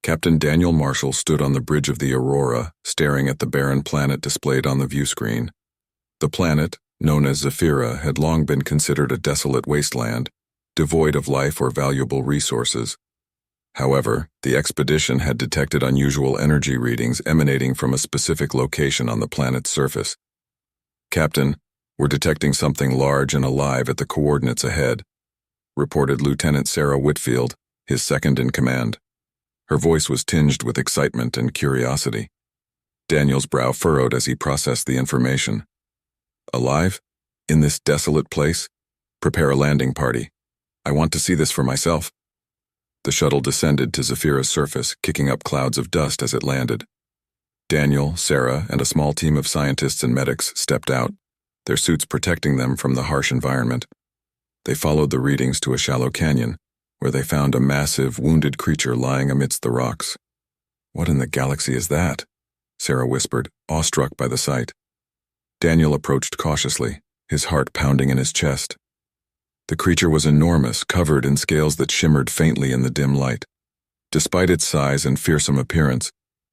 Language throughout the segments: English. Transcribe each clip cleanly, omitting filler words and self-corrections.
Captain Daniel Marshall stood on the bridge of the Aurora, staring at the barren planet displayed on the view screen. The planet, known as Zephira, had long been considered a desolate wasteland, devoid of life or valuable resources. However, the expedition had detected unusual energy readings emanating from a specific location on the planet's surface. "Captain, we're detecting something large and alive at the coordinates ahead," reported Lieutenant Sarah Whitfield, his second in command. Her voice was tinged with excitement and curiosity. Daniel's brow furrowed as he processed the information. "Alive? In this desolate place? Prepare a landing party. I want to see this for myself." The shuttle descended to Zephira's surface, kicking up clouds of dust as it landed. Daniel, Sarah, and a small team of scientists and medics stepped out, their suits protecting them from the harsh environment. They followed the readings to a shallow canyon, where they found a massive, wounded creature lying amidst the rocks. "What in the galaxy is that?" Sarah whispered, awestruck by the sight. Daniel approached cautiously, his heart pounding in his chest. The creature was enormous, covered in scales that shimmered faintly in the dim light. Despite its size and fearsome appearance,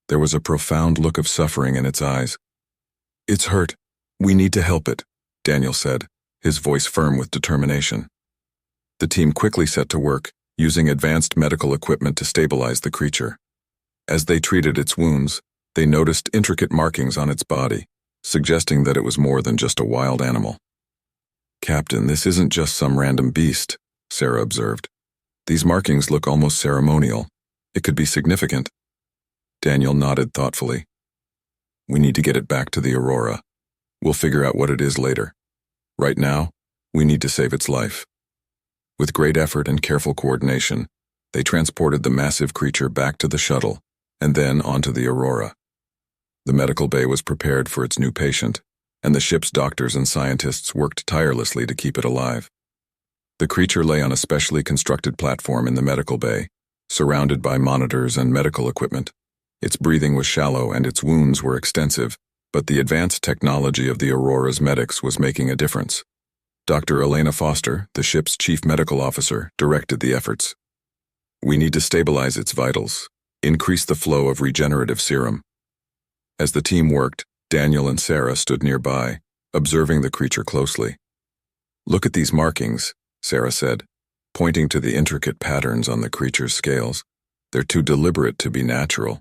there was a profound look of suffering in its eyes. "It's hurt. We need to help it," Daniel said, his voice firm with determination. The team quickly set to work, using advanced medical equipment to stabilize the creature. As they treated its wounds, they noticed intricate markings on its body, suggesting that it was more than just a wild animal. "Captain, this isn't just some random beast," Sarah observed. "These markings look almost ceremonial. It could be significant." Daniel nodded thoughtfully. "We need to get it back to the Aurora. We'll figure out what it is later. Right now, we need to save its life." With great effort and careful coordination, they transported the massive creature back to the shuttle and then onto the Aurora. The medical bay was prepared for its new patient, and the ship's doctors and scientists worked tirelessly to keep it alive. The creature lay on a specially constructed platform in the medical bay, surrounded by monitors and medical equipment. Its breathing was shallow and its wounds were extensive, but the advanced technology of the Aurora's medics was making a difference. Dr. Elena Foster, the ship's chief medical officer, directed the efforts. "We need to stabilize its vitals, increase the flow of regenerative serum." As the team worked, Daniel and Sarah stood nearby, observing the creature closely. "Look at these markings," Sarah said, pointing to the intricate patterns on the creature's scales. "They're too deliberate to be natural.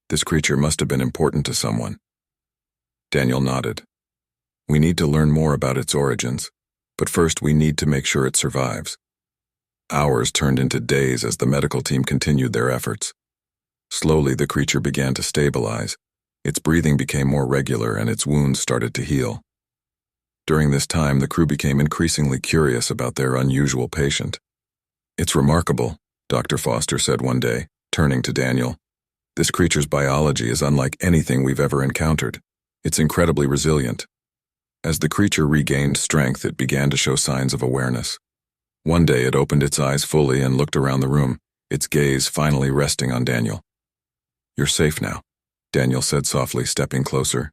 This creature must have been important to someone." Daniel nodded. "We need to learn more about its origins, but first we need to make sure it survives." Hours turned into days as the medical team continued their efforts. Slowly, the creature began to stabilize. Its breathing became more regular and its wounds started to heal. During this time, the crew became increasingly curious about their unusual patient. "It's remarkable," Dr. Foster said one day, turning to Daniel. "This creature's biology is unlike anything we've ever encountered. It's incredibly resilient." As the creature regained strength, it began to show signs of awareness. One day, it opened its eyes fully and looked around the room, its gaze finally resting on Daniel. "You're safe now," Daniel said softly, stepping closer.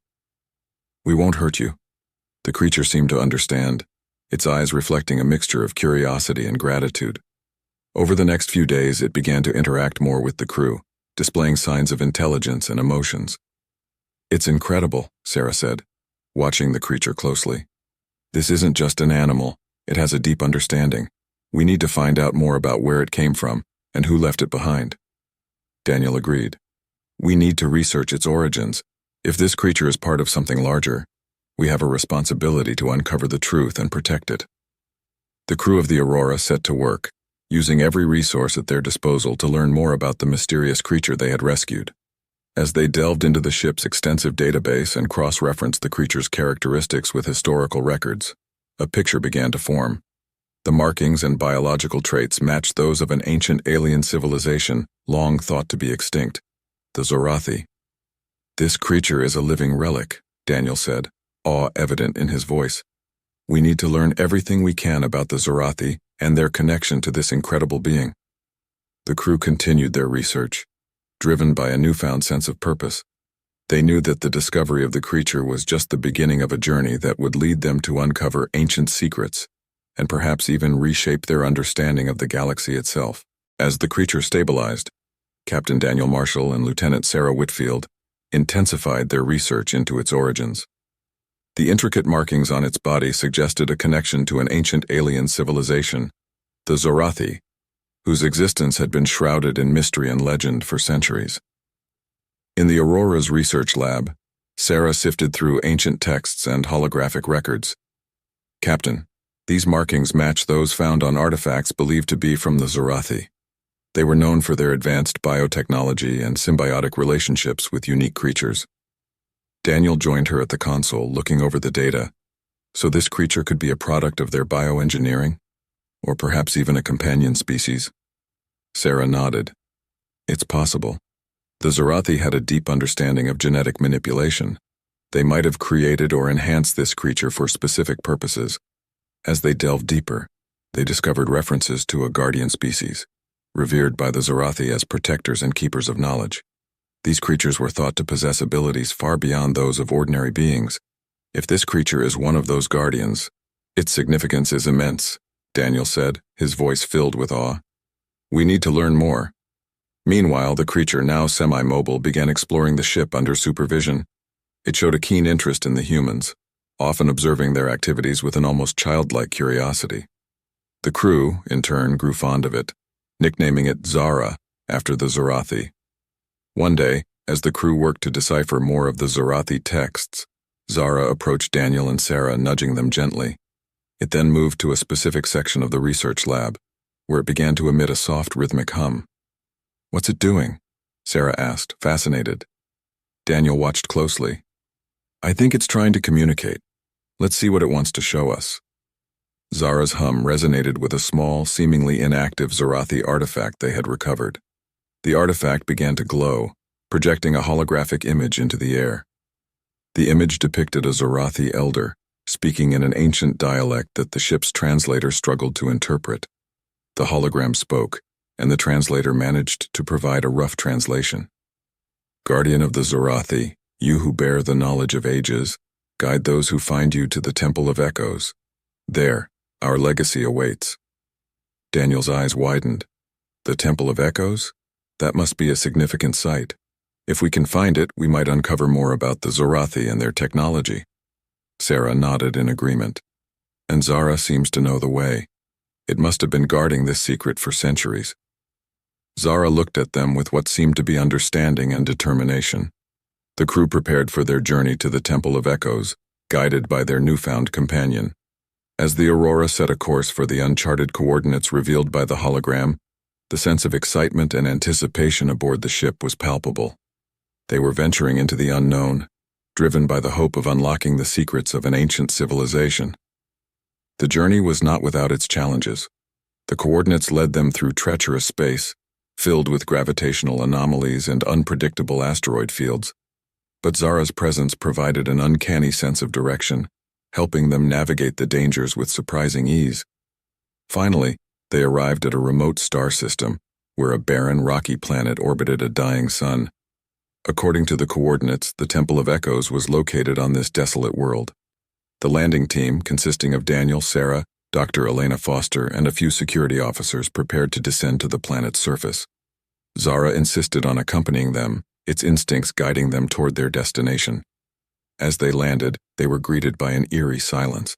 "We won't hurt you." The creature seemed to understand, its eyes reflecting a mixture of curiosity and gratitude. Over the next few days, it began to interact more with the crew, displaying signs of intelligence and emotions. "It's incredible," Sarah said, watching the creature closely. "This isn't just an animal, it has a deep understanding. We need to find out more about where it came from and who left it behind." Daniel agreed. "We need to research its origins. If this creature is part of something larger, we have a responsibility to uncover the truth and protect it." The crew of the Aurora set to work, using every resource at their disposal to learn more about the mysterious creature they had rescued. As they delved into the ship's extensive database and cross-referenced the creature's characteristics with historical records, a picture began to form. The markings and biological traits matched those of an ancient alien civilization long thought to be extinct, the Zorathi. "This creature is a living relic," Daniel said, awe evident in his voice. "We need to learn everything we can about the Zorathi and their connection to this incredible being." The crew continued their research, driven by a newfound sense of purpose. They knew that the discovery of the creature was just the beginning of a journey that would lead them to uncover ancient secrets and perhaps even reshape their understanding of the galaxy itself. As the creature stabilized, Captain Daniel Marshall and Lieutenant Sarah Whitfield, intensified their research into its origins. The intricate markings on its body suggested a connection to an ancient alien civilization, the Zorathi, whose existence had been shrouded in mystery and legend for centuries. In the Aurora's research lab, Sarah sifted through ancient texts and holographic records. "Captain, these markings match those found on artifacts believed to be from the Zorathi. They were known for their advanced biotechnology and symbiotic relationships with unique creatures." Daniel joined her at the console, looking over the data. So this creature could be a product of their bioengineering? Or perhaps even a companion species? Sarah nodded. It's possible. The Zorathi had a deep understanding of genetic manipulation. They might have created or enhanced this creature for specific purposes. As they delved deeper, they discovered references to a guardian species, revered by the Zorathi as protectors and keepers of knowledge. These creatures were thought to possess abilities far beyond those of ordinary beings. If this creature is one of those guardians, its significance is immense, Daniel said, his voice filled with awe. We need to learn more. Meanwhile, the creature, now semi-mobile, began exploring the ship under supervision. It showed a keen interest in the humans, often observing their activities with an almost childlike curiosity. The crew, in turn, grew fond of it, nicknaming it Zara, after the Zorathi. One day, as the crew worked to decipher more of the Zorathi texts, Zara approached Daniel and Sarah, nudging them gently. It then moved to a specific section of the research lab, where it began to emit a soft rhythmic hum. What's it doing? Sarah asked, fascinated. Daniel watched closely. I think it's trying to communicate. Let's see what it wants to show us. Zara's hum resonated with a small, seemingly inactive Zorathi artifact they had recovered. The artifact began to glow, projecting a holographic image into the air. The image depicted a Zorathi elder, speaking in an ancient dialect that the ship's translator struggled to interpret. The hologram spoke, and the translator managed to provide a rough translation. Guardian of the Zorathi, you who bear the knowledge of ages, guide those who find you to the Temple of Echoes. There, our legacy awaits. Daniel's eyes widened. The Temple of Echoes? That must be a significant site. If we can find it, we might uncover more about the Zorathi and their technology. Sarah nodded in agreement. And Zara seems to know the way. It must have been guarding this secret for centuries. Zara looked at them with what seemed to be understanding and determination. The crew prepared for their journey to the Temple of Echoes, guided by their newfound companion. As the Aurora set a course for the uncharted coordinates revealed by the hologram, the sense of excitement and anticipation aboard the ship was palpable. They were venturing into the unknown, driven by the hope of unlocking the secrets of an ancient civilization. The journey was not without its challenges. The coordinates led them through treacherous space, filled with gravitational anomalies and unpredictable asteroid fields. But Zara's presence provided an uncanny sense of direction, helping them navigate the dangers with surprising ease. Finally, they arrived at a remote star system, where a barren, rocky planet orbited a dying sun. According to the coordinates, the Temple of Echoes was located on this desolate world. The landing team, consisting of Daniel, Sarah, Dr. Elena Foster, and a few security officers, prepared to descend to the planet's surface. Zara insisted on accompanying them, its instincts guiding them toward their destination. As they landed, they were greeted by an eerie silence.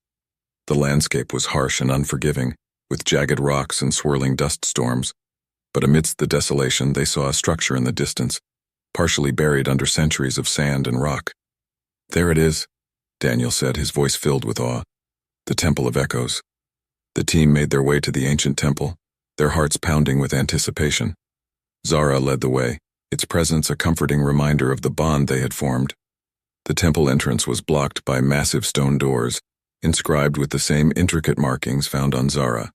The landscape was harsh and unforgiving, with jagged rocks and swirling dust storms. But amidst the desolation, they saw a structure in the distance, partially buried under centuries of sand and rock. There it is, Daniel said, his voice filled with awe. The Temple of Echoes. The team made their way to the ancient temple, their hearts pounding with anticipation. Zara led the way, its presence a comforting reminder of the bond they had formed. The temple entrance was blocked by massive stone doors, inscribed with the same intricate markings found on Zara.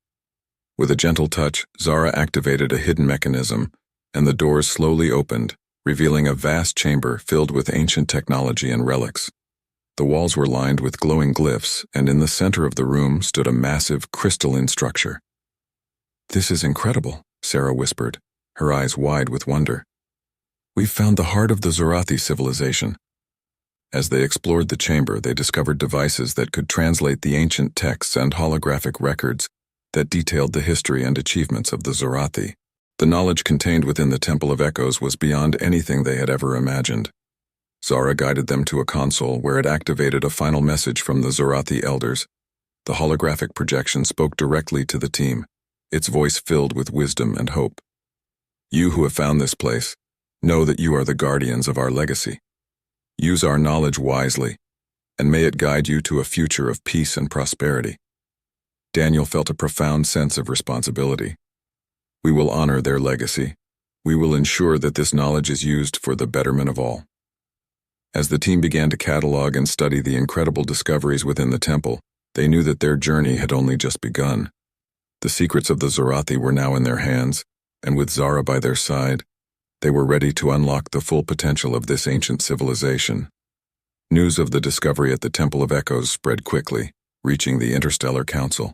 With a gentle touch, Zara activated a hidden mechanism, and the doors slowly opened, revealing a vast chamber filled with ancient technology and relics. The walls were lined with glowing glyphs, and in the center of the room stood a massive crystalline structure. This is incredible, Sarah whispered, her eyes wide with wonder. We've found the heart of the Zorathi civilization. As they explored the chamber, they discovered devices that could translate the ancient texts and holographic records that detailed the history and achievements of the Zorathi. The knowledge contained within the Temple of Echoes was beyond anything they had ever imagined. Zara guided them to a console where it activated a final message from the Zorathi elders. The holographic projection spoke directly to the team, its voice filled with wisdom and hope. You who have found this place, know that you are the guardians of our legacy. Use our knowledge wisely, and may it guide you to a future of peace and prosperity. Daniel felt a profound sense of responsibility. We will honor their legacy. We will ensure that this knowledge is used for the betterment of all. As the team began to catalog and study the incredible discoveries within the temple, they knew that their journey had only just begun. The secrets of the Zorathi were now in their hands, and with Zara by their side, they were ready to unlock the full potential of this ancient civilization. News of the discovery at the Temple of Echoes spread quickly, reaching the Interstellar Council.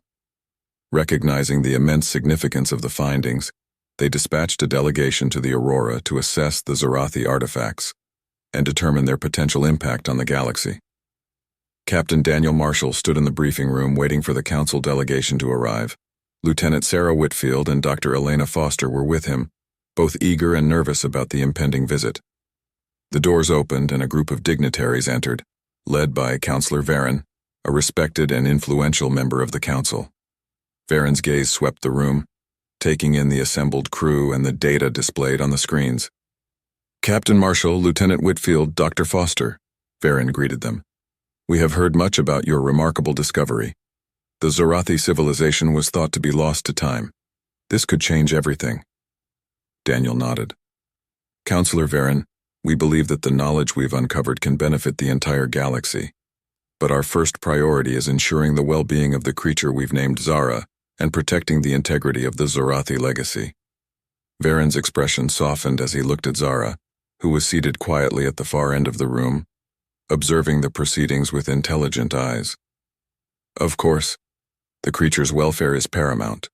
Recognizing the immense significance of the findings, they dispatched a delegation to the Aurora to assess the Zorathi artifacts and determine their potential impact on the galaxy. Captain Daniel Marshall stood in the briefing room waiting for the council delegation to arrive. Lieutenant Sarah Whitfield and Dr. Elena Foster were with him, both eager and nervous about the impending visit. The doors opened and a group of dignitaries entered, led by Counselor Varen, a respected and influential member of the council. Varen's gaze swept the room, taking in the assembled crew and the data displayed on the screens. Captain Marshall, Lieutenant Whitfield, Dr. Foster, Varen greeted them. We have heard much about your remarkable discovery. The Zorathi civilization was thought to be lost to time. This could change everything. Daniel nodded. Counselor Varen, we believe that the knowledge we've uncovered can benefit the entire galaxy. But our first priority is ensuring the well-being of the creature we've named Zara and protecting the integrity of the Zorathi legacy. Varen's expression softened as he looked at Zara, who was seated quietly at the far end of the room, observing the proceedings with intelligent eyes. Of course, the creature's welfare is paramount.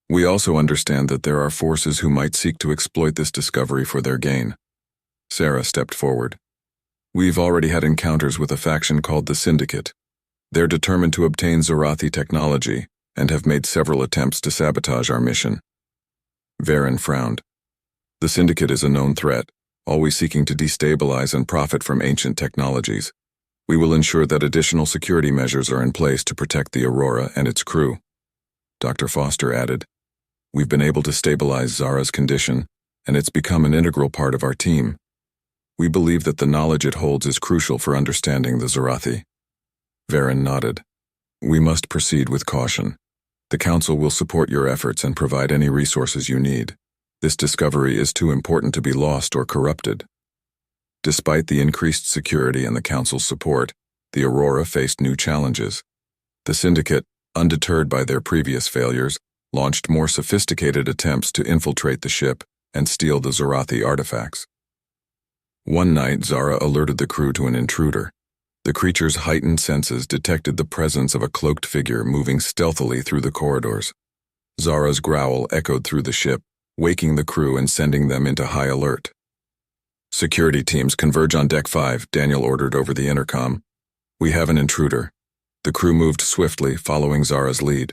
We also understand that there are forces who might seek to exploit this discovery for their gain. Sarah stepped forward. We've already had encounters with a faction called the Syndicate. They're determined to obtain Zorathi technology and have made several attempts to sabotage our mission. Varen frowned. The Syndicate is a known threat, always seeking to destabilize and profit from ancient technologies. We will ensure that additional security measures are in place to protect the Aurora and its crew. Dr. Foster added, We've been able to stabilize Zara's condition, and it's become an integral part of our team. We believe that the knowledge it holds is crucial for understanding the Zorathi. Varen nodded. We must proceed with caution. The Council will support your efforts and provide any resources you need. This discovery is too important to be lost or corrupted. Despite the increased security and the Council's support, the Aurora faced new challenges. The Syndicate, undeterred by their previous failures, launched more sophisticated attempts to infiltrate the ship and steal the Zorathi artifacts. One night, Zara alerted the crew to an intruder. The creature's heightened senses detected the presence of a cloaked figure moving stealthily through the corridors. Zara's growl echoed through the ship, waking the crew and sending them into high alert. Security teams converge on Deck 5, Daniel ordered over the intercom. We have an intruder. The crew moved swiftly, following Zara's lead.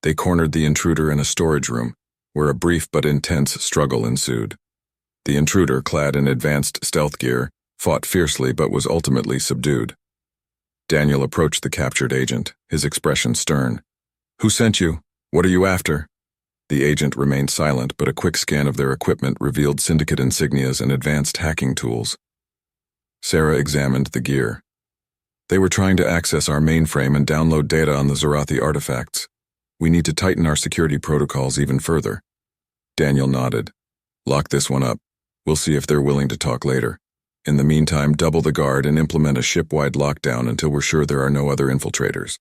They cornered the intruder in a storage room, where a brief but intense struggle ensued. The intruder, clad in advanced stealth gear, fought fiercely but was ultimately subdued. Daniel approached the captured agent, his expression stern. Who sent you? What are you after? The agent remained silent, but a quick scan of their equipment revealed Syndicate insignias and advanced hacking tools. Sarah examined the gear. They were trying to access our mainframe and download data on the Zorathi artifacts. We need to tighten our security protocols even further. Daniel nodded. Lock this one up. We'll see if they're willing to talk later. In the meantime, double the guard and implement a ship-wide lockdown until we're sure there are no other infiltrators.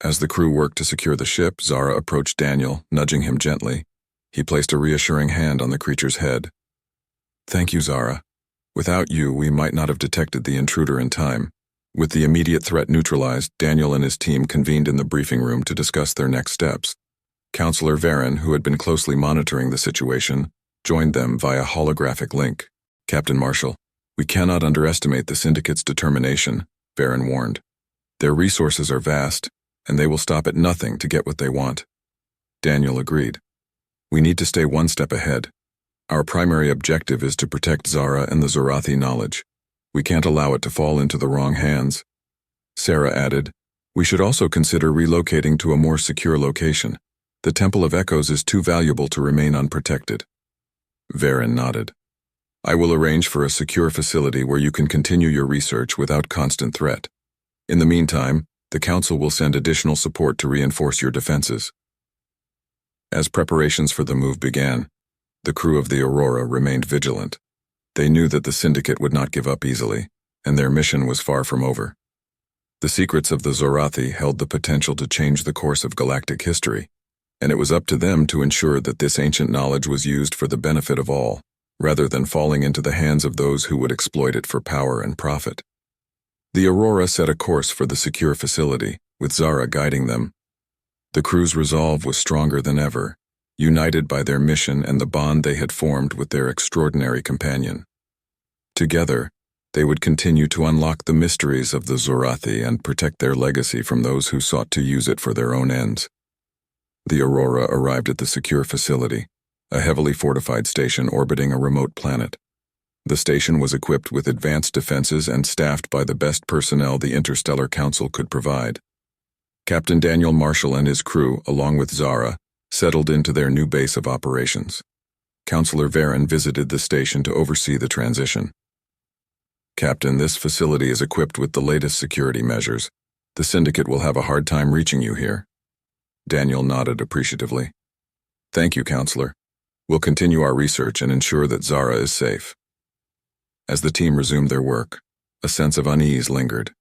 As the crew worked to secure the ship, Zara approached Daniel, nudging him gently. He placed a reassuring hand on the creature's head. Thank you, Zara. Without you, we might not have detected the intruder in time. With the immediate threat neutralized, Daniel and his team convened in the briefing room to discuss their next steps. Counselor Varen, who had been closely monitoring the situation, joined them via holographic link. Captain Marshall, we cannot underestimate the Syndicate's determination, Varen warned. Their resources are vast, and they will stop at nothing to get what they want. Daniel agreed. We need to stay one step ahead. Our primary objective is to protect Zara and the Zorathi knowledge. We can't allow it to fall into the wrong hands. Sarah added, we should also consider relocating to a more secure location. The Temple of Echoes is too valuable to remain unprotected. Varen nodded. I will arrange for a secure facility where you can continue your research without constant threat. In the meantime, the Council will send additional support to reinforce your defenses. As preparations for the move began, the crew of the Aurora remained vigilant. They knew that the Syndicate would not give up easily, and their mission was far from over. The secrets of the Zorathi held the potential to change the course of galactic history, and it was up to them to ensure that this ancient knowledge was used for the benefit of all, rather than falling into the hands of those who would exploit it for power and profit. The Aurora set a course for the secure facility, with Zara guiding them. The crew's resolve was stronger than ever, united by their mission and the bond they had formed with their extraordinary companion. Together, they would continue to unlock the mysteries of the Zorathi and protect their legacy from those who sought to use it for their own ends. The Aurora arrived at the secure facility, a heavily fortified station orbiting a remote planet. The station was equipped with advanced defenses and staffed by the best personnel the Interstellar Council could provide. Captain Daniel Marshall and his crew, along with Zara, settled into their new base of operations. Counselor Varen visited the station to oversee the transition. Captain, this facility is equipped with the latest security measures. The Syndicate will have a hard time reaching you here. Daniel nodded appreciatively. Thank you, Counselor. We'll continue our research and ensure that Zara is safe. As the team resumed their work, a sense of unease lingered.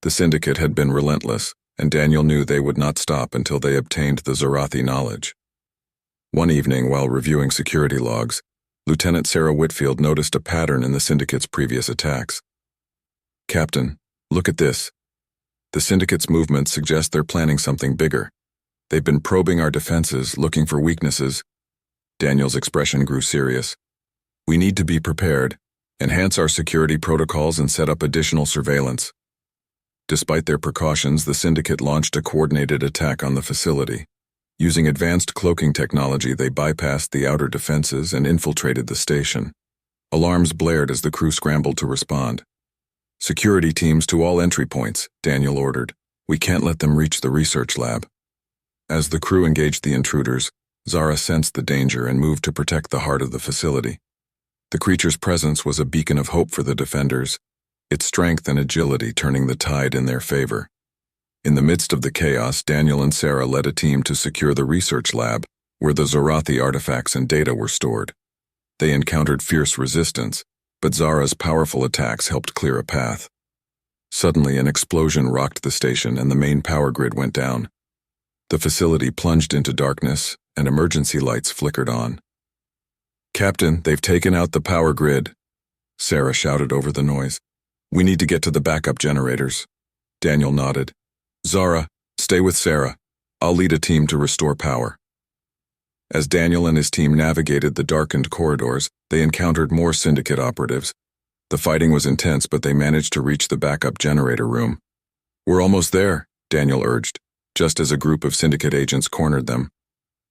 The Syndicate had been relentless, and Daniel knew they would not stop until they obtained the Zorathi knowledge. One evening, while reviewing security logs, Lieutenant Sarah Whitfield noticed a pattern in the Syndicate's previous attacks. Captain, look at this. The Syndicate's movements suggest they're planning something bigger. They've been probing our defenses, looking for weaknesses. Daniel's expression grew serious. We need to be prepared, enhance our security protocols, and set up additional surveillance. Despite their precautions, the Syndicate launched a coordinated attack on the facility. Using advanced cloaking technology, they bypassed the outer defenses and infiltrated the station. Alarms blared as the crew scrambled to respond. Security teams to all entry points, Daniel ordered. We can't let them reach the research lab. As the crew engaged the intruders, Zara sensed the danger and moved to protect the heart of the facility. The creature's presence was a beacon of hope for the defenders, its strength and agility turning the tide in their favor. In the midst of the chaos, Daniel and Sarah led a team to secure the research lab, where the Zorathi artifacts and data were stored. They encountered fierce resistance, but Zara's powerful attacks helped clear a path. Suddenly, an explosion rocked the station and the main power grid went down. The facility plunged into darkness, and emergency lights flickered on. Captain, they've taken out the power grid, Sarah shouted over the noise. We need to get to the backup generators. Daniel nodded. Zara, stay with Sarah. I'll lead a team to restore power. As Daniel and his team navigated the darkened corridors, they encountered more Syndicate operatives. The fighting was intense, but they managed to reach the backup generator room. We're almost there, Daniel urged, just as a group of Syndicate agents cornered them.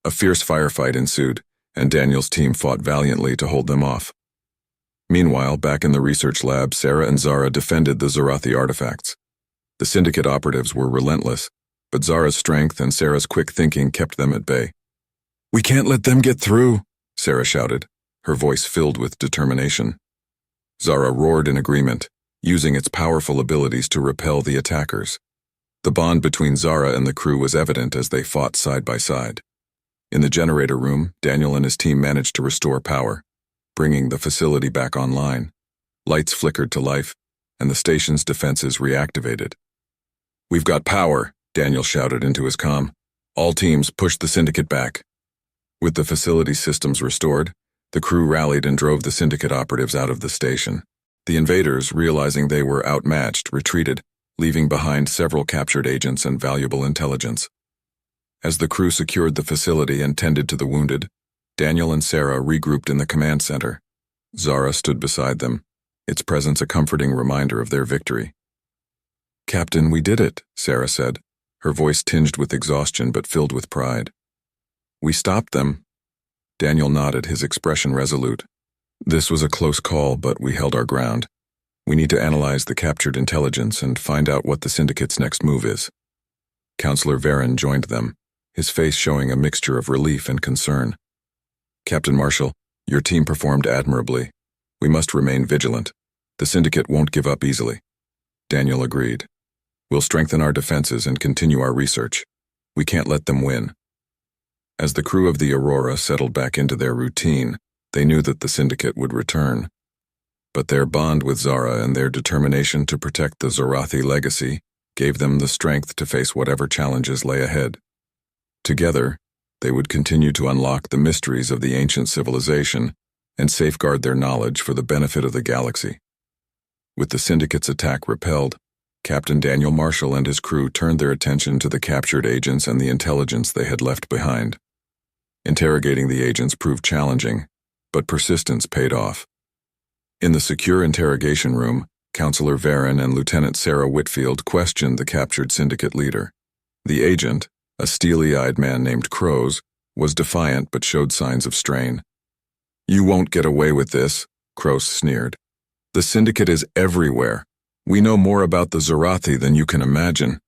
A fierce firefight ensued, and Daniel's team fought valiantly to hold them off. Meanwhile, back in the research lab, Sarah and Zara defended the Zorathi artifacts. The Syndicate operatives were relentless, but Zara's strength and Sarah's quick thinking kept them at bay. We can't let them get through, Sarah shouted, her voice filled with determination. Zara roared in agreement, using its powerful abilities to repel the attackers. The bond between Zara and the crew was evident as they fought side by side. In the generator room, Daniel and his team managed to restore power, bringing the facility back online. Lights flickered to life, and the station's defenses reactivated. We've got power, Daniel shouted into his comm. All teams push the Syndicate back. With the facility systems restored, the crew rallied and drove the Syndicate operatives out of the station. The invaders, realizing they were outmatched, retreated, leaving behind several captured agents and valuable intelligence. As the crew secured the facility and tended to the wounded, Daniel and Sarah regrouped in the command center. Zara stood beside them, its presence a comforting reminder of their victory. Captain, we did it, Sarah said, her voice tinged with exhaustion but filled with pride. We stopped them, Daniel nodded, his expression resolute. This was a close call, but we held our ground. We need to analyze the captured intelligence and find out what the Syndicate's next move is. Counselor Varen joined them, his face showing a mixture of relief and concern. Captain Marshall, your team performed admirably. We must remain vigilant. The Syndicate won't give up easily. Daniel agreed. We'll strengthen our defenses and continue our research. We can't let them win. As the crew of the Aurora settled back into their routine, they knew that the Syndicate would return. But their bond with Zara and their determination to protect the Zorathi legacy gave them the strength to face whatever challenges lay ahead. Together, they would continue to unlock the mysteries of the ancient civilization and safeguard their knowledge for the benefit of the galaxy. With the Syndicate's attack repelled, Captain Daniel Marshall and his crew turned their attention to the captured agents and the intelligence they had left behind. Interrogating the agents proved challenging, but persistence paid off. In the secure interrogation room, Counselor Varen and Lieutenant Sarah Whitfield questioned the captured Syndicate leader. The agent, a steely-eyed man named Crows, was defiant but showed signs of strain. "You won't get away with this," Crows sneered. "The Syndicate is everywhere. We know more about the Zorathi than you can imagine."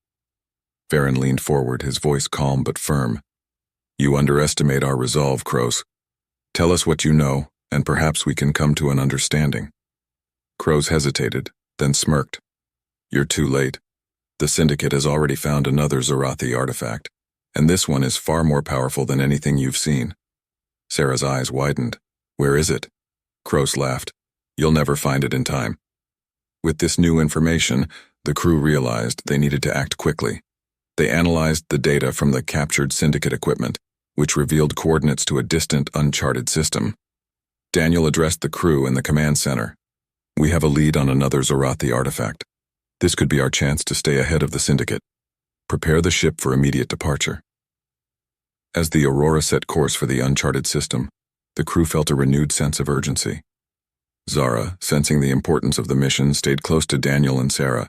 Varen leaned forward, his voice calm but firm. "You underestimate our resolve, Crows. Tell us what you know, and perhaps we can come to an understanding." Crows hesitated, then smirked. "You're too late. The Syndicate has already found another Zorathi artifact, and this one is far more powerful than anything you've seen." Sarah's eyes widened. "Where is it?" Crows laughed. "You'll never find it in time." With this new information, the crew realized they needed to act quickly. They analyzed the data from the captured Syndicate equipment, which revealed coordinates to a distant, uncharted system. Daniel addressed the crew in the command center. "We have a lead on another Zorathi artifact. This could be our chance to stay ahead of the Syndicate. Prepare the ship for immediate departure." As the Aurora set course for the uncharted system, the crew felt a renewed sense of urgency. Zara, sensing the importance of the mission, stayed close to Daniel and Sarah,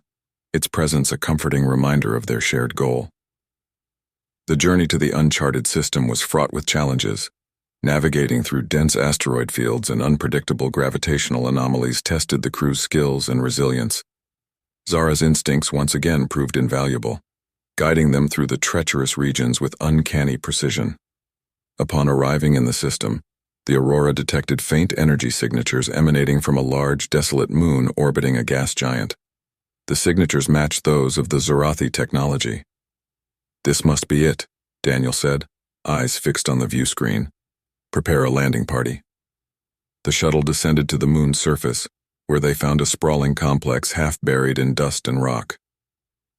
its presence a comforting reminder of their shared goal. The journey to the uncharted system was fraught with challenges. Navigating through dense asteroid fields and unpredictable gravitational anomalies tested the crew's skills and resilience. Zara's instincts once again proved invaluable, guiding them through the treacherous regions with uncanny precision. Upon arriving in the system, the Aurora detected faint energy signatures emanating from a large, desolate moon orbiting a gas giant. The signatures matched those of the Zorathi technology. "This must be it," Daniel said, eyes fixed on the view screen. "Prepare a landing party." The shuttle descended to the moon's surface, where they found a sprawling complex half buried in dust and rock.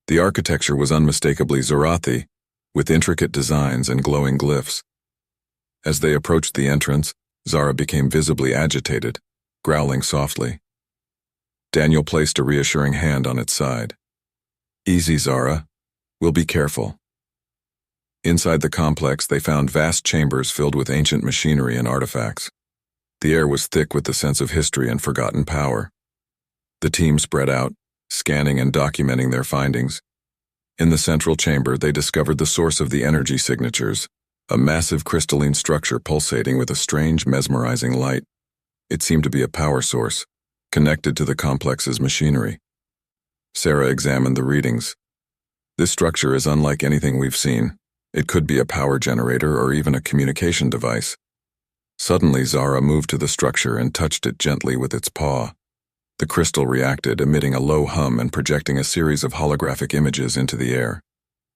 The architecture was unmistakably Zorathi, with intricate designs and glowing glyphs. As they approached the entrance, Zara became visibly agitated, growling softly. Daniel placed a reassuring hand on its side. "Easy, Zara. We'll be careful." Inside the complex, they found vast chambers filled with ancient machinery and artifacts. The air was thick with the sense of history and forgotten power. The team spread out, scanning and documenting their findings. In the central chamber, they discovered the source of the energy signatures, a massive crystalline structure pulsating with a strange, mesmerizing light. It seemed to be a power source, connected to the complex's machinery. Sarah examined the readings. "This structure is unlike anything we've seen. It could be a power generator or even a communication device." Suddenly, Zara moved to the structure and touched it gently with its paw. The crystal reacted, emitting a low hum and projecting a series of holographic images into the air.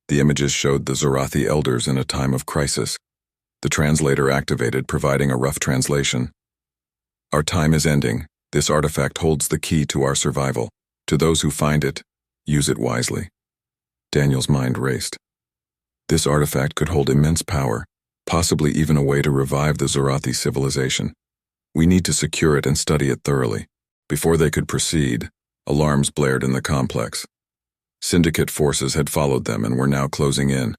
The images showed the Zorathi elders in a time of crisis. The translator activated, providing a rough translation. "Our time is ending. This artifact holds the key to our survival. To those who find it, use it wisely." Daniel's mind raced. This artifact could hold immense power, possibly even a way to revive the Zorathi civilization. "We need to secure it and study it thoroughly." Before they could proceed, alarms blared in the complex. Syndicate forces had followed them and were now closing in.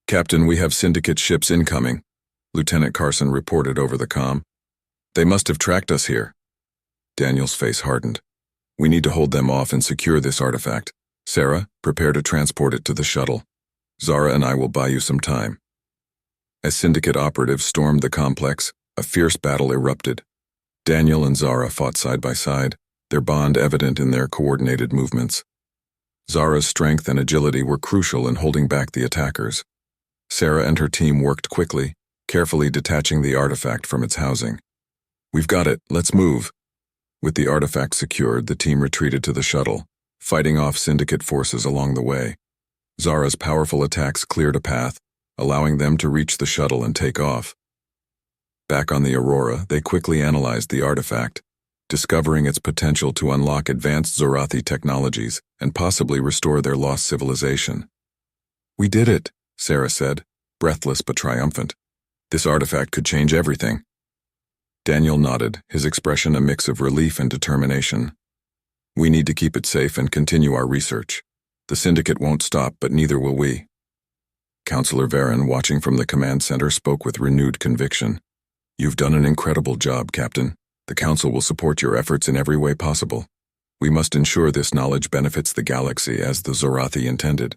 "Captain, we have Syndicate ships incoming," Lieutenant Carson reported over the comm. "They must have tracked us here." Daniel's face hardened. "We need to hold them off and secure this artifact. Sarah, prepare to transport it to the shuttle. Zara and I will buy you some time." As syndicate operatives stormed the complex, a fierce battle erupted. Daniel and Zara fought side by side, their bond evident in their coordinated movements. Zara's strength and agility were crucial in holding back the attackers. Sarah and her team worked quickly, carefully detaching the artifact from its housing. "We've got it, let's move." With the artifact secured, the team retreated to the shuttle, fighting off syndicate forces along the way. Zara's powerful attacks cleared a path, allowing them to reach the shuttle and take off. Back on the Aurora, they quickly analyzed the artifact, discovering its potential to unlock advanced Zorathi technologies and possibly restore their lost civilization. "We did it," Sarah said, breathless but triumphant. "This artifact could change everything." Daniel nodded, his expression a mix of relief and determination. "We need to keep it safe and continue our research. The Syndicate won't stop, but neither will we." Counselor Varen, watching from the command center, spoke with renewed conviction. "You've done an incredible job, Captain. The Council will support your efforts in every way possible. We must ensure this knowledge benefits the galaxy as the Zorathi intended."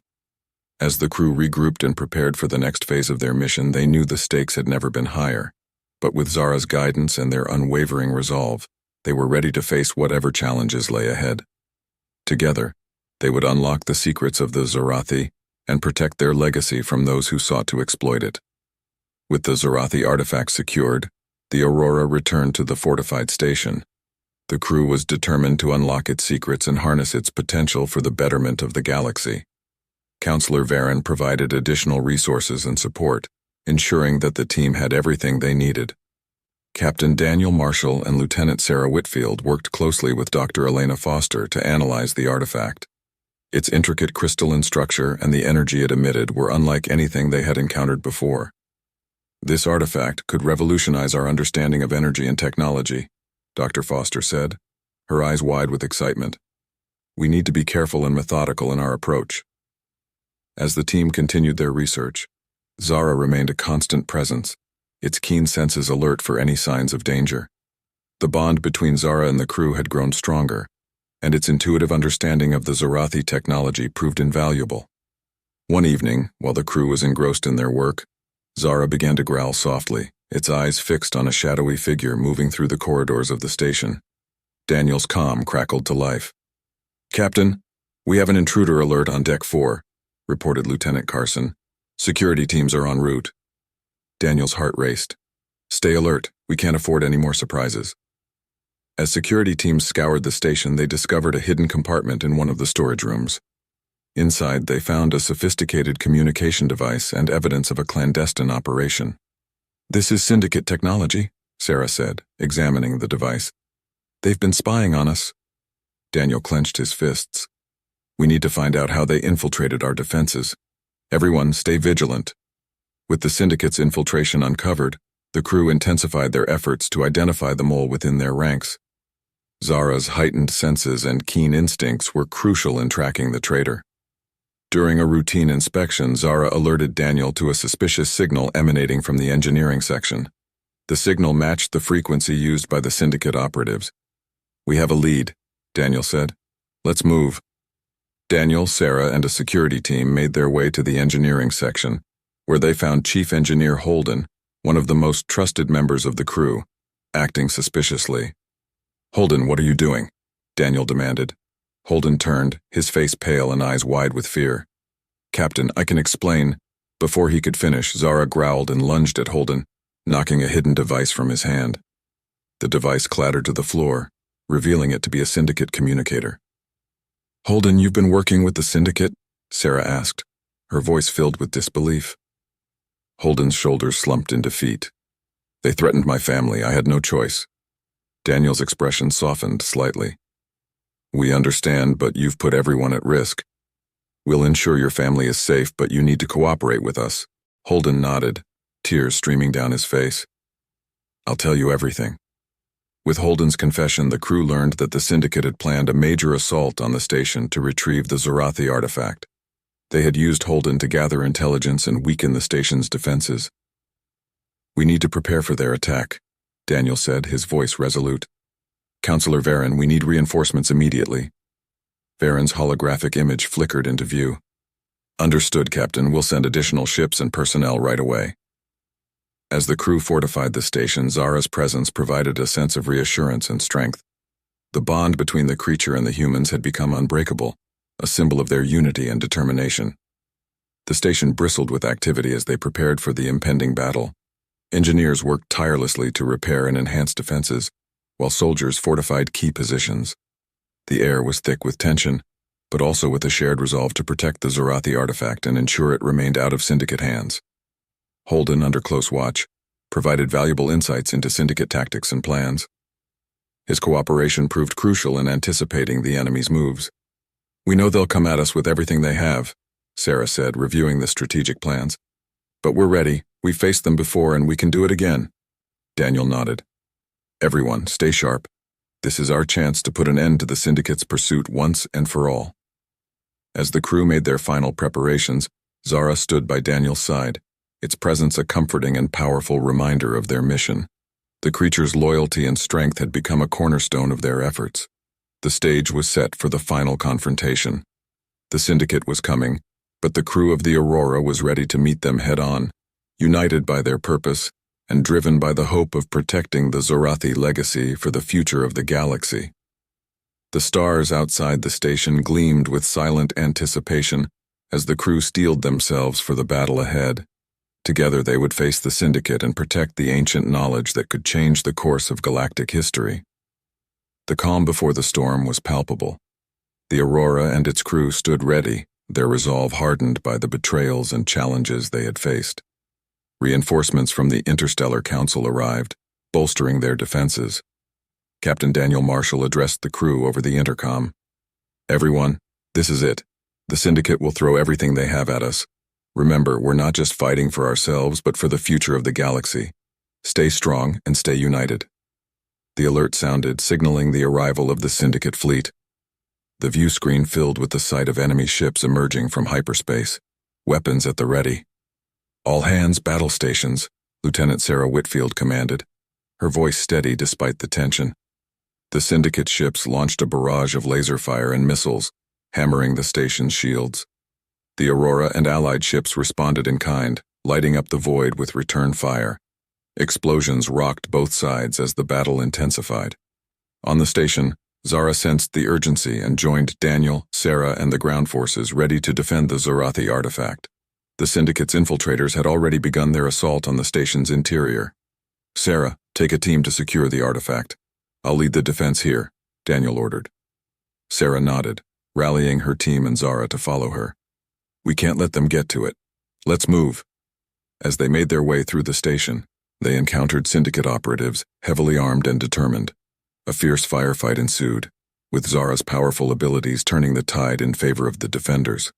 As the crew regrouped and prepared for the next phase of their mission, they knew the stakes had never been higher. But with Zara's guidance and their unwavering resolve, they were ready to face whatever challenges lay ahead. Together, they would unlock the secrets of the Zorathi and protect their legacy from those who sought to exploit it. With the Zorathi artifact secured, the Aurora returned to the fortified station. The crew was determined to unlock its secrets and harness its potential for the betterment of the galaxy. Counselor Varen provided additional resources and support, ensuring that the team had everything they needed. Captain Daniel Marshall and Lieutenant Sarah Whitfield worked closely with Dr. Elena Foster to analyze the artifact. Its intricate crystalline structure and the energy it emitted were unlike anything they had encountered before. "This artifact could revolutionize our understanding of energy and technology," Dr. Foster said, her eyes wide with excitement. "We need to be careful and methodical in our approach." As the team continued their research, Zara remained a constant presence, its keen senses alert for any signs of danger. The bond between Zara and the crew had grown stronger, and its intuitive understanding of the Zorathi technology proved invaluable. One evening, while the crew was engrossed in their work, Zara began to growl softly, its eyes fixed on a shadowy figure moving through the corridors of the station. Daniel's comm crackled to life. "Captain, we have an intruder alert on Deck 4, reported Lieutenant Carson. "Security teams are en route." Daniel's heart raced. "Stay alert, we can't afford any more surprises." As security teams scoured the station, they discovered a hidden compartment in one of the storage rooms. Inside, they found a sophisticated communication device and evidence of a clandestine operation. "This is Syndicate technology," Sarah said, examining the device. "They've been spying on us." Daniel clenched his fists. "We need to find out how they infiltrated our defenses. Everyone, stay vigilant." With the Syndicate's infiltration uncovered, the crew intensified their efforts to identify the mole within their ranks. Zara's heightened senses and keen instincts were crucial in tracking the traitor. During a routine inspection, Zara alerted Daniel to a suspicious signal emanating from the engineering section. The signal matched the frequency used by the Syndicate operatives. "We have a lead," Daniel said. "Let's move." Daniel, Sarah, and a security team made their way to the engineering section, where they found Chief Engineer Holden, one of the most trusted members of the crew, acting suspiciously. "Holden, what are you doing?" Daniel demanded. Holden turned, his face pale and eyes wide with fear. "Captain, I can explain." Before he could finish, Zara growled and lunged at Holden, knocking a hidden device from his hand. The device clattered to the floor, revealing it to be a Syndicate communicator. "Holden, you've been working with the Syndicate?" Sarah asked, her voice filled with disbelief. Holden's shoulders slumped in defeat. "They threatened my family. I had no choice." Daniel's expression softened slightly. "We understand, but you've put everyone at risk. We'll ensure your family is safe, but you need to cooperate with us." Holden nodded, tears streaming down his face. "I'll tell you everything." With Holden's confession, the crew learned that the Syndicate had planned a major assault on the station to retrieve the Zorathi artifact. They had used Holden to gather intelligence and weaken the station's defenses. "We need to prepare for their attack," Daniel said, his voice resolute. "Counselor Varen, we need reinforcements immediately." Varen's holographic image flickered into view. "Understood, Captain. We'll send additional ships and personnel right away." As the crew fortified the station, Zara's presence provided a sense of reassurance and strength. The bond between the creature and the humans had become unbreakable, a symbol of their unity and determination. The station bristled with activity as they prepared for the impending battle. Engineers worked tirelessly to repair and enhance defenses, while soldiers fortified key positions. The air was thick with tension, but also with a shared resolve to protect the Zorathi artifact and ensure it remained out of Syndicate hands. Holden, under close watch, provided valuable insights into Syndicate tactics and plans. His cooperation proved crucial in anticipating the enemy's moves. "We know they'll come at us with everything they have," Sarah said, reviewing the strategic plans. "But we're ready. We've faced them before and we can do it again." Daniel nodded. "Everyone, stay sharp. This is our chance to put an end to the Syndicate's pursuit once and for all." As the crew made their final preparations, Zara stood by Daniel's side, its presence a comforting and powerful reminder of their mission. The creature's loyalty and strength had become a cornerstone of their efforts. The stage was set for the final confrontation. The Syndicate was coming, but the crew of the Aurora was ready to meet them head-on, united by their purpose and driven by the hope of protecting the Zorathi legacy for the future of the galaxy. The stars outside the station gleamed with silent anticipation as the crew steeled themselves for the battle ahead. Together they would face the Syndicate and protect the ancient knowledge that could change the course of galactic history. The calm before the storm was palpable. The Aurora and its crew stood ready, their resolve hardened by the betrayals and challenges they had faced. Reinforcements from the Interstellar Council arrived, bolstering their defenses. Captain Daniel Marshall addressed the crew over the intercom. "Everyone, this is it. The Syndicate will throw everything they have at us. Remember, we're not just fighting for ourselves, but for the future of the galaxy. Stay strong and stay united." The alert sounded, signaling the arrival of the Syndicate fleet. The view screen filled with the sight of enemy ships emerging from hyperspace, weapons at the ready. "All hands, battle stations," Lieutenant Sarah Whitfield commanded, her voice steady despite the tension. The Syndicate ships launched a barrage of laser fire and missiles, hammering the station's shields. The Aurora and Allied ships responded in kind, lighting up the void with return fire. Explosions rocked both sides as the battle intensified. On the station, Zara sensed the urgency and joined Daniel, Sarah, and the ground forces ready to defend the Zorathi artifact. The Syndicate's infiltrators had already begun their assault on the station's interior. "Sarah, take a team to secure the artifact. I'll lead the defense here," Daniel ordered. Sarah nodded, rallying her team and Zara to follow her. "We can't let them get to it. Let's move." As they made their way through the station, they encountered Syndicate operatives, heavily armed and determined. A fierce firefight ensued, with Zara's powerful abilities turning the tide in favor of the defenders.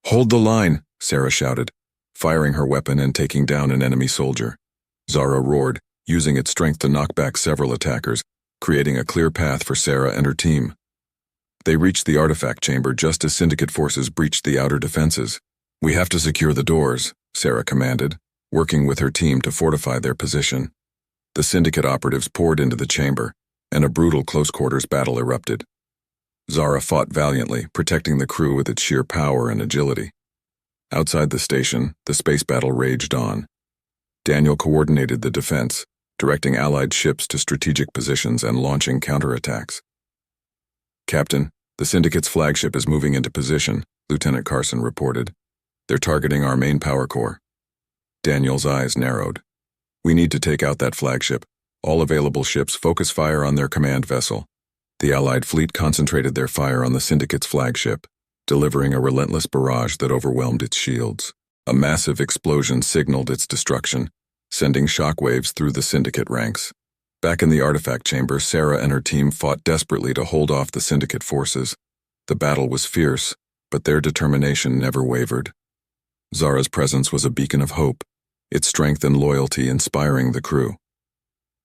"Hold the line," Sarah shouted, firing her weapon and taking down an enemy soldier. Zara roared, using its strength to knock back several attackers, creating a clear path for Sarah and her team. They reached the artifact chamber just as Syndicate forces breached the outer defenses. "We have to secure the doors," Sarah commanded, working with her team to fortify their position. The Syndicate operatives poured into the chamber, and a brutal close-quarters battle erupted. Zara fought valiantly, protecting the crew with its sheer power and agility. Outside the station, the space battle raged on. Daniel coordinated the defense, directing Allied ships to strategic positions and launching counterattacks. "Captain, the Syndicate's flagship is moving into position," Lieutenant Carson reported. "They're targeting our main power core." Daniel's eyes narrowed. "We need to take out that flagship. All available ships focus fire on their command vessel." The Allied fleet concentrated their fire on the Syndicate's flagship, delivering a relentless barrage that overwhelmed its shields. A massive explosion signaled its destruction, sending shockwaves through the Syndicate ranks. Back in the artifact chamber, Sarah and her team fought desperately to hold off the Syndicate forces. The battle was fierce, but their determination never wavered. Zara's presence was a beacon of hope, its strength and loyalty inspiring the crew.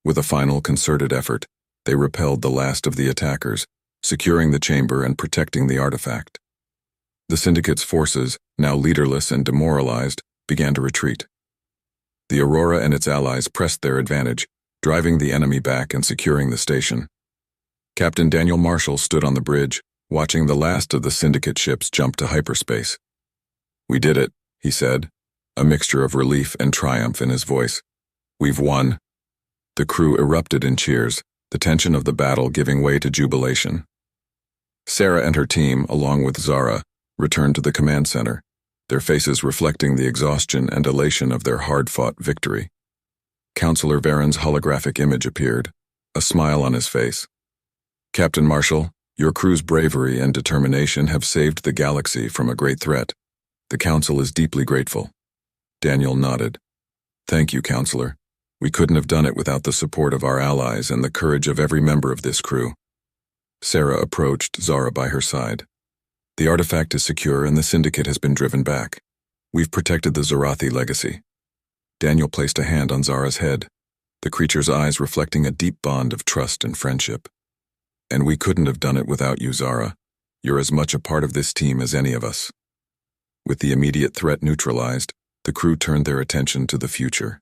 With a final concerted effort, they repelled the last of the attackers, securing the chamber and protecting the artifact. The Syndicate's forces, now leaderless and demoralized, began to retreat. The Aurora and its allies pressed their advantage, driving the enemy back and securing the station. Captain Daniel Marshall stood on the bridge, watching the last of the Syndicate ships jump to hyperspace. "We did it," he said, a mixture of relief and triumph in his voice. We've won. The crew erupted in cheers, the tension of the battle giving way to jubilation. Sarah and her team, along with Zara, returned to the command center, their faces reflecting the exhaustion and elation of their hard-fought victory. Counselor Varen's holographic image appeared, a smile on his face. Captain Marshall, your crew's bravery and determination have saved the galaxy from a great threat. The Council is deeply grateful. Daniel nodded. Thank you, Counselor. We couldn't have done it without the support of our allies and the courage of every member of this crew. Sarah approached Zara by her side. The artifact is secure and the Syndicate has been driven back. We've protected the Zorathi legacy. Daniel placed a hand on Zara's head, the creature's eyes reflecting a deep bond of trust and friendship. And we couldn't have done it without you, Zara. You're as much a part of this team as any of us. With the immediate threat neutralized, the crew turned their attention to the future.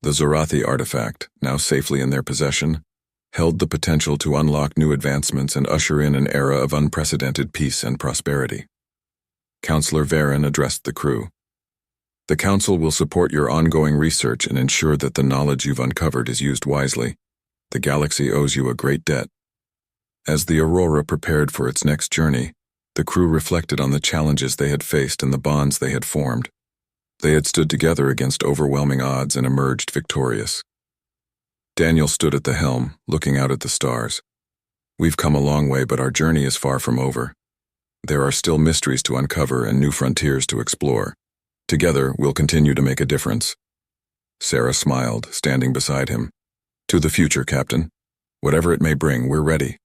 The Zorathi artifact, now safely in their possession, held the potential to unlock new advancements and usher in an era of unprecedented peace and prosperity. Counselor Varen addressed the crew. The Council will support your ongoing research and ensure that the knowledge you've uncovered is used wisely. The galaxy owes you a great debt. As the Aurora prepared for its next journey, the crew reflected on the challenges they had faced and the bonds they had formed. They had stood together against overwhelming odds and emerged victorious. Daniel stood at the helm, looking out at the stars. We've come a long way, but our journey is far from over. There are still mysteries to uncover and new frontiers to explore. Together, we'll continue to make a difference. Sarah smiled, standing beside him. To the future, Captain. Whatever it may bring, we're ready.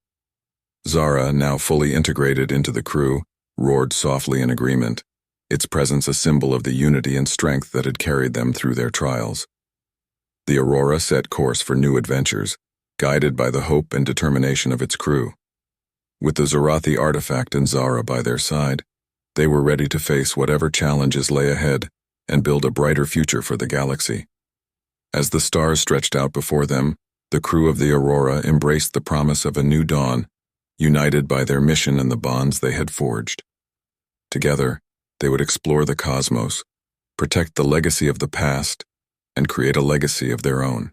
Zara, now fully integrated into the crew, roared softly in agreement, its presence a symbol of the unity and strength that had carried them through their trials. The Aurora set course for new adventures, guided by the hope and determination of its crew. With the Zorathi artifact and Zara by their side, they were ready to face whatever challenges lay ahead and build a brighter future for the galaxy. As the stars stretched out before them, the crew of the Aurora embraced the promise of a new dawn, united by their mission and the bonds they had forged. Together, they would explore the cosmos, protect the legacy of the past, and create a legacy of their own.